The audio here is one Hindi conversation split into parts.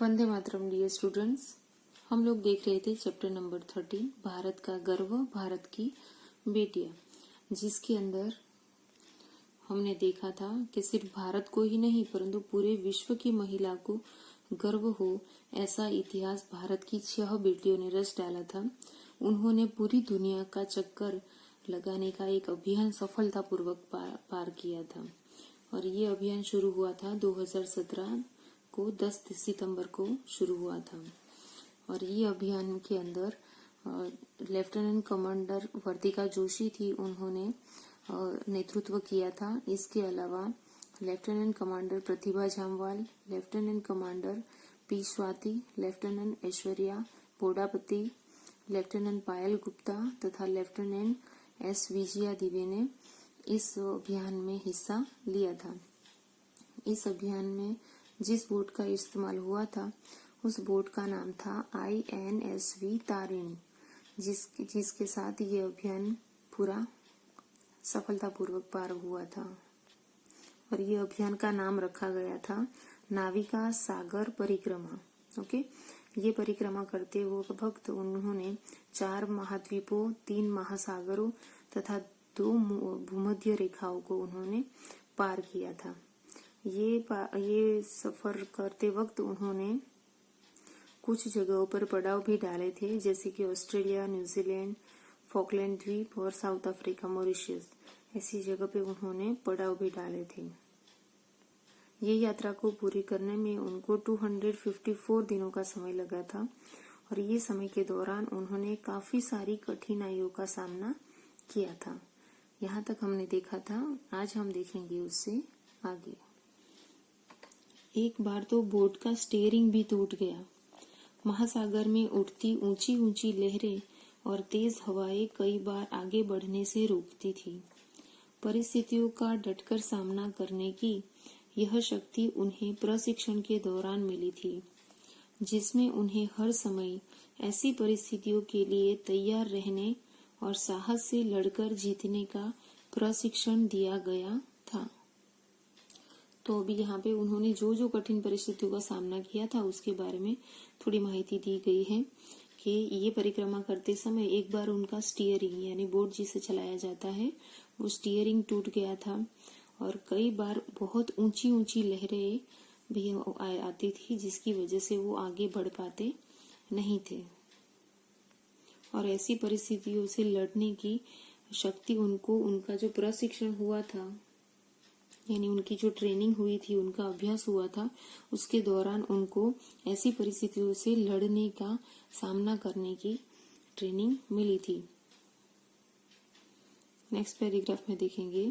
Vande Mataram dear students. हम लोग देख रहे थे चैप्टर नंबर 13 भारत का गर्व, भारत की बेटियां, जिसके अंदर हमने देखा था कि सिर्फ भारत को ही नहीं परंतु पूरे विश्व की महिला को गर्व हो ऐसा इतिहास भारत की 6 बेटियों ने रच डाला था। उन्होंने पूरी दुनिया का चक्कर लगाने का एक अभियान सफलतापूर्वक पार किया था और ये अभियान शुरू हुआ था 2017 को 10 सितंबर को शुरू हुआ था। और ये अभियान के अंदर लेफ्टिनेंट कमांडर वर्तिका जोशी थी, उन्होंने नेतृत्व किया था। इसके अलावा lieutenant commander Pratibha Jamwal, lieutenant commander P Swati, lieutenant Aishwarya Podapati, lieutenant Payal Gupta तथा लेफ्टिनेंट एस विजया दिवे ने इस अभियान में हिस्सा लिया था। इस अभियान में जिस बोट का इस्तेमाल हुआ था उस बोट का नाम था INSV तारिणी, जिसके साथ ये अभियान पूरा सफलतापूर्वक पार हुआ था। और ये अभियान का नाम रखा गया था नाविका सागर परिक्रमा। ओके, ये परिक्रमा करते हुए वक्त उन्होंने 4 महाद्वीपों, 3 महासागरों तथा 2 भूमध्य रेखाओं को उन्होंने पार किया था। ये सफर करते वक्त उन्होंने कुछ जगहों पर पड़ाव भी डाले थे, जैसे कि ऑस्ट्रेलिया, न्यूजीलैंड, फॉकलैंड द्वीप और साउथ अफ्रीका, मॉरिशस, ऐसी जगह पे उन्होंने पड़ाव भी डाले थे। ये यात्रा को पूरी करने में उनको 254 दिनों का समय लगा था और ये समय के दौरान उन्होंने काफी सारी कठिनाइयों का सामना किया था। यहाँ तक हमने देखा था, आज हम देखेंगे उससे आगे। एक बार तो बोट का स्टीयरिंग भी टूट गया। महासागर में उठती ऊंची ऊंची लहरें और तेज हवाएं कई बार आगे बढ़ने से रोकती थी। परिस्थितियों का डटकर सामना करने की यह शक्ति उन्हें प्रशिक्षण के दौरान मिली थी, जिसमें उन्हें हर समय ऐसी परिस्थितियों के लिए तैयार रहने और साहस से लड़कर जीतने का प्रशिक्षण दिया गया था। तो अभी यहाँ पे उन्होंने जो कठिन परिस्थितियों का सामना किया था उसके बारे में थोड़ी माहिती दी गई है कि ये परिक्रमा करते समय एक बार उनका स्टीयरिंग यानी बोट जिसे चलाया जाता है वो स्टीयरिंग टूट गया था और कई बार बहुत ऊंची ऊंची लहरें भी आती थी, जिसकी वजह से वो आगे बढ़ पाते नहीं थे। और ऐसी परिस्थितियों से लड़ने की शक्ति उनको उनका जो प्रशिक्षण हुआ था यानी उनकी जो ट्रेनिंग हुई थी, उनका अभ्यास हुआ था, उसके दौरान उनको ऐसी परिस्थितियों से लड़ने का सामना करने की ट्रेनिंग मिली थी। नेक्स्ट पैराग्राफ में देखेंगे,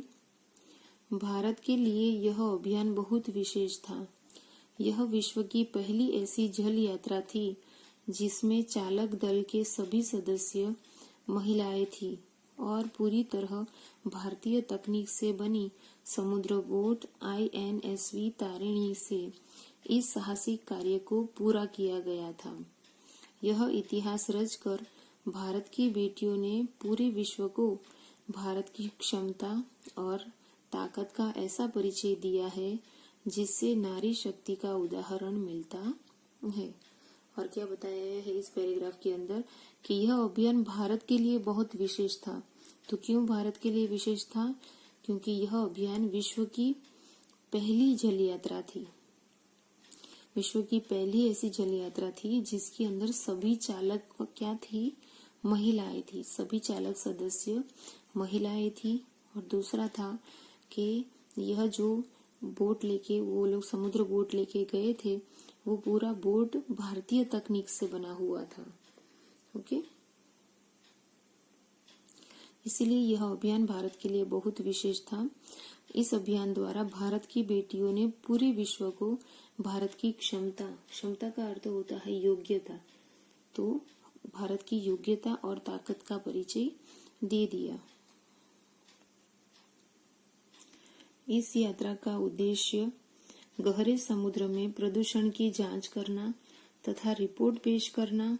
भारत के लिए यह अभियान बहुत विशेष था। यह विश्व की पहली ऐसी जल यात्रा थी जिसमें चालक दल के सभी सदस्य महिलाएं थी और पूरी तरह भारतीय तकनीक से बनी समुद्र बोट INSV तारिणी से इस साहसिक कार्य को पूरा किया गया था। यह इतिहास रचकर भारत की बेटियों ने पूरे विश्व को भारत की क्षमता और ताकत का ऐसा परिचय दिया है जिससे नारी शक्ति का उदाहरण मिलता है। और क्या बताया है इस पैराग्राफ के अंदर कि यह अभियान भारत के लिए बहुत विशेष था। तो क्यों भारत के लिए विशेष था? क्योंकि यह अभियान विश्व की पहली जल यात्रा थी। विश्व की पहली ऐसी जल यात्रा थी जिसके अंदर सभी चालक क्या थी? महिलाएं थी। सभी चालक सदस्य महिलाएं थी। और दूसरा था कि यह जो बोट लेके वो लोग समुद्र बोट लेके गए थे, वो पूरा बोट भारतीय तकनीक से बना हुआ था। ओके, इसीलिए यह अभियान भारत के लिए बहुत विशेष था। इस अभियान द्वारा भारत की बेटियों ने पूरे विश्व को भारत की क्षमता का अर्थ होता है योग्यता, तो भारत की योग्यता और ताकत का परिचय दे दिया। इस यात्रा का उद्देश्य गहरे समुद्र में प्रदूषण की जांच करना तथा रिपोर्ट पेश करना,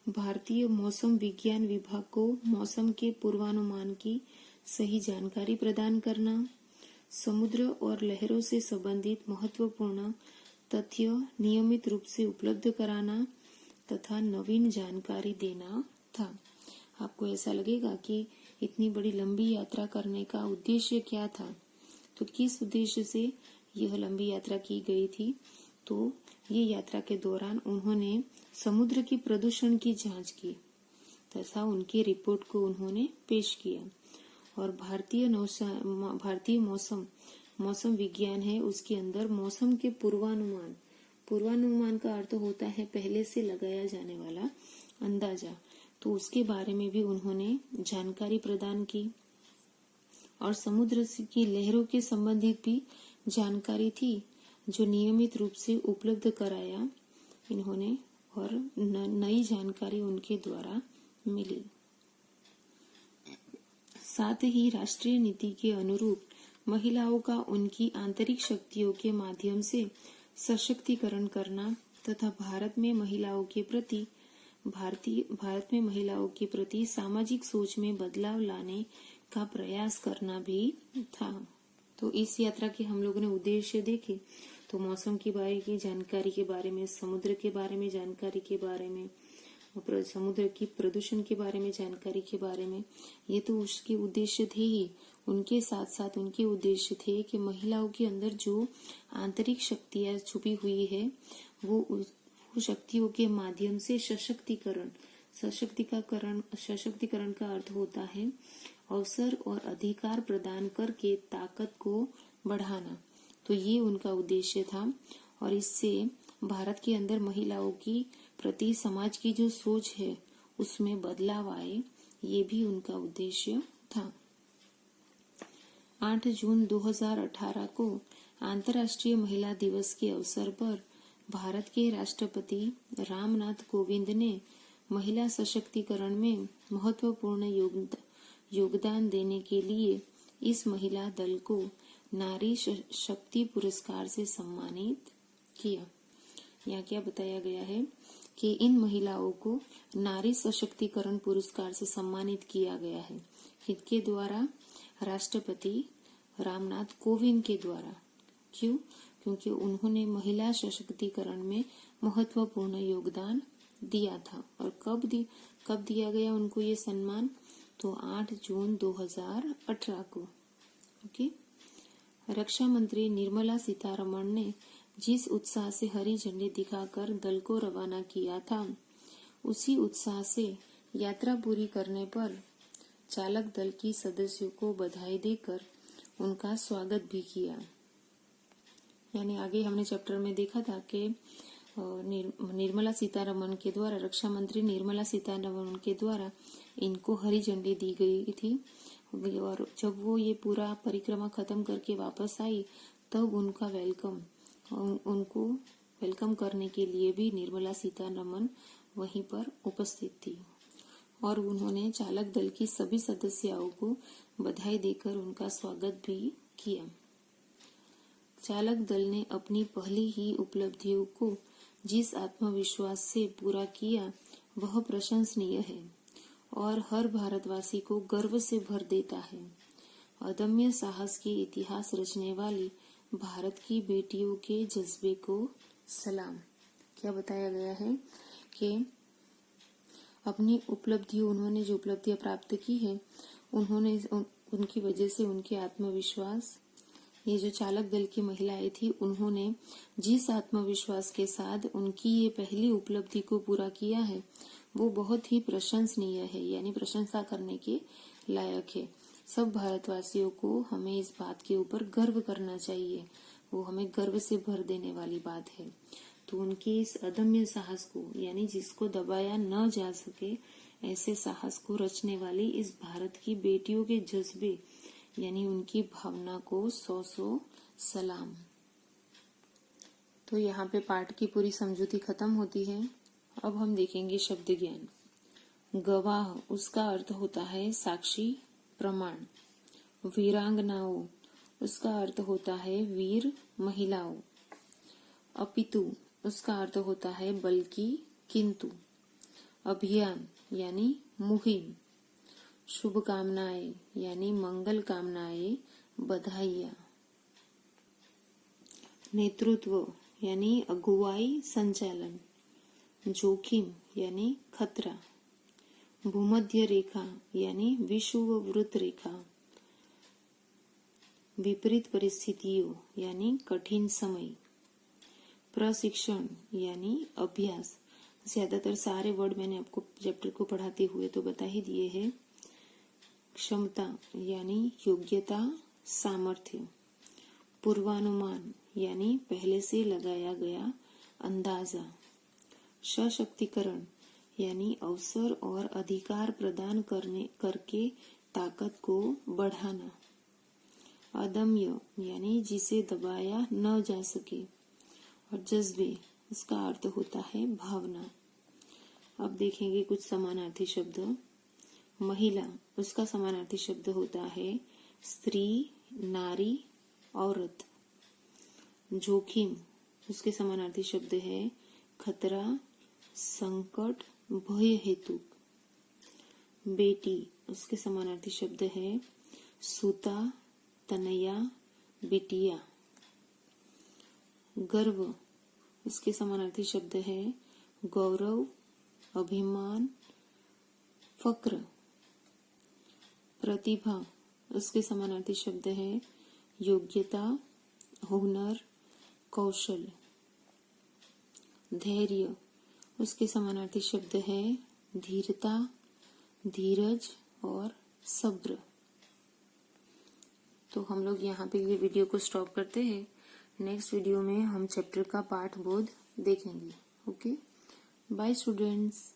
भारतीय मौसम विज्ञान विभाग को मौसम के पूर्वानुमान की सही जानकारी प्रदान करना, समुद्र और लहरों से संबंधित महत्वपूर्ण तथ्य नियमित रूप से उपलब्ध कराना तथा नवीन जानकारी देना था। आपको ऐसा लगेगा कि इतनी बड़ी लंबी यात्रा करने का उद्देश्य क्या था, तो किस उद्देश्य से यह लंबी यात्रा की गई थी। तो ये यात्रा के दौरान उन्होंने समुद्र की प्रदूषण की जांच की तथा उनकी रिपोर्ट को उन्होंने पेश किया। और भारतीय मौसम विज्ञान है, उसके अंदर मौसम के पूर्वानुमान का अर्थ होता है पहले से लगाया जाने वाला अंदाजा। तो उसके बारे में भी उन्होंने जानकारी प्रदान की। और समुद्र की लहरों के संबंधित भी जानकारी थी जो नियमित रूप से उपलब्ध कराया इन्होंने, और नई जानकारी उनके द्वारा मिली। साथ ही राष्ट्रीय नीति के अनुरूप महिलाओं का उनकी आंतरिक शक्तियों के माध्यम से सशक्तिकरण करना तथा भारत में महिलाओं के प्रति सामाजिक सोच में बदलाव लाने का प्रयास करना भी था। तो इस यात्रा के हम लोगों ने उद्देश्य देखे तो मौसम के बारे की जानकारी के बारे में, समुद्र के बारे में जानकारी के बारे में, समुद्र की प्रदूषण के बारे में जानकारी के बारे में, ये तो उसके उद्देश्य थे ही। उनके साथ साथ उनके उद्देश्य थे कि महिलाओं के अंदर जो आंतरिक शक्तियां छुपी हुई है वो शक्तियों के माध्यम से सशक्तिकरण का अर्थ होता है अवसर और अधिकार प्रदान करके ताकत को बढ़ाना। तो ये उनका उद्देश्य था। और इससे भारत के अंदर महिलाओं की प्रति समाज की जो सोच है उसमें बदलाव आए, ये भी उनका उद्देश्य था। 8 जून 2018 को अंतर्राष्ट्रीय महिला दिवस के अवसर पर भारत के राष्ट्रपति रामनाथ कोविंद ने महिला सशक्तिकरण में महत्वपूर्ण योगदान देने के लिए इस महिला दल को नारी शक्ति पुरस्कार से सम्मानित किया। यहाँ क्या बताया गया है कि इन महिलाओं को नारी सशक्तिकरण पुरस्कार से सम्मानित किया गया है। इनके द्वारा राष्ट्रपति रामनाथ कोविंद के द्वारा। क्यों? क्योंकि उन्होंने महिला सशक्तिकरण में महत्वपूर्ण योगदान दिया था। और कब दिया गया उनको ये सम्मान? तो 8 जून 2018 को। ओके। रक्षा मंत्री निर्मला सीतारमण ने जिस उत्साह से हरी झंडी दिखाकर दल को रवाना किया था, उसी उत्साह से यात्रा पूरी करने पर चालक दल की सदस्यों को बधाई देकर उनका स्वागत भी किया। यानी आगे हमने चैप्टर में देखा था कि निर्मला सीतारमण के द्वारा, रक्षा मंत्री निर्मला सीतारमण के द्वारा इनको हरी झंडी दी गई थी। और जब वो ये पूरा परिक्रमा खत्म करके वापस आई तब उनको वेलकम करने के लिए भी निर्मला सीतारमण वहीं पर उपस्थित थी। और उन्होंने चालक दल की सभी सदस्यों को बधाई देकर उनका स्वागत भी किया। चालक दल ने अपनी पहली ही उपलब्धियों को जिस आत्मविश्वास से पूरा किया वह प्रशंसनीय है और हर भारतवासी को गर्व से भर देता है। अदम्य साहस के इतिहास रचने वाली भारत की बेटियों के जज्बे को सलाम। क्या बताया गया है कि अपनी उपलब्धियों, उन्होंने जो उपलब्धियां प्राप्त की है, उनकी वजह से उनके आत्मविश्वास, ये जो चालक दल की महिलाएं थी, उन्होंने जिस आत्मविश्वास के साथ उनकी ये पहली उपलब्धि को पूरा किया है वो बहुत ही प्रशंसनीय है, यानी प्रशंसा करने के लायक है। सब भारतवासियों को हमें इस बात के ऊपर गर्व करना चाहिए, वो हमें गर्व से भर देने वाली बात है। तो उनके इस अदम्य साहस को, यानी जिसको दबाया न जा सके ऐसे साहस को रचने वाली इस भारत की बेटियों के जज्बे, यानी उनकी भावना को 100 सलाम। तो यहाँ पे पाठ की पूरी समझूती खत्म होती है। अब हम देखेंगे शब्द ज्ञान। गवाह, उसका अर्थ होता है साक्षी, प्रमाण। वीरांगनाओं, उसका अर्थ होता है वीर महिलाओं। अपितु, उसका अर्थ होता है बल्कि, किंतु। अभियान यानी मुहिम। शुभकामनाएं यानी मंगल कामनाएं, बधाइयां। नेतृत्व यानी अगुवाई संचालन, जोखिम यानी खतरा, भूमध्य रेखा यानी विषुववृत्त रेखा, विपरीत परिस्थितियों यानी कठिन समय, प्रशिक्षण यानी अभ्यास। ज्यादातर सारे वर्ड मैंने आपको चैप्टर को पढ़ाते हुए तो बता ही दिए हैं। क्षमता यानी योग्यता, सामर्थ्य, पूर्वानुमान यानी पहले से लगाया गया अंदाजा, सशक्तिकरण यानी अवसर और अधिकार प्रदान करके ताकत को बढ़ाना, अदम्य यानी जिसे दबाया न जा सके, और जज्बे इसका अर्थ होता है भावना। अब देखेंगे कुछ समानार्थी शब्द। महिला, उसका समानार्थी शब्द होता है स्त्री, नारी, औरत। जोखिम, उसके समानार्थी शब्द है खतरा, संकट, भय हेतुक। बेटी, उसके समानार्थी शब्द है सुता, तनया, बिटिया। गर्व, उसके समानार्थी शब्द है गौरव, अभिमान, फक्र। प्रतिभा, उसके समानार्थी शब्द है योग्यता, हुनर, कौशल। धैर्य, उसके समानार्थी शब्द है धीरता, धीरज और सब्र। तो हम लोग यहाँ पे ये वीडियो को स्टॉप करते हैं। नेक्स्ट वीडियो में हम चैप्टर का पाठ बोध देखेंगे। Okay, bye students.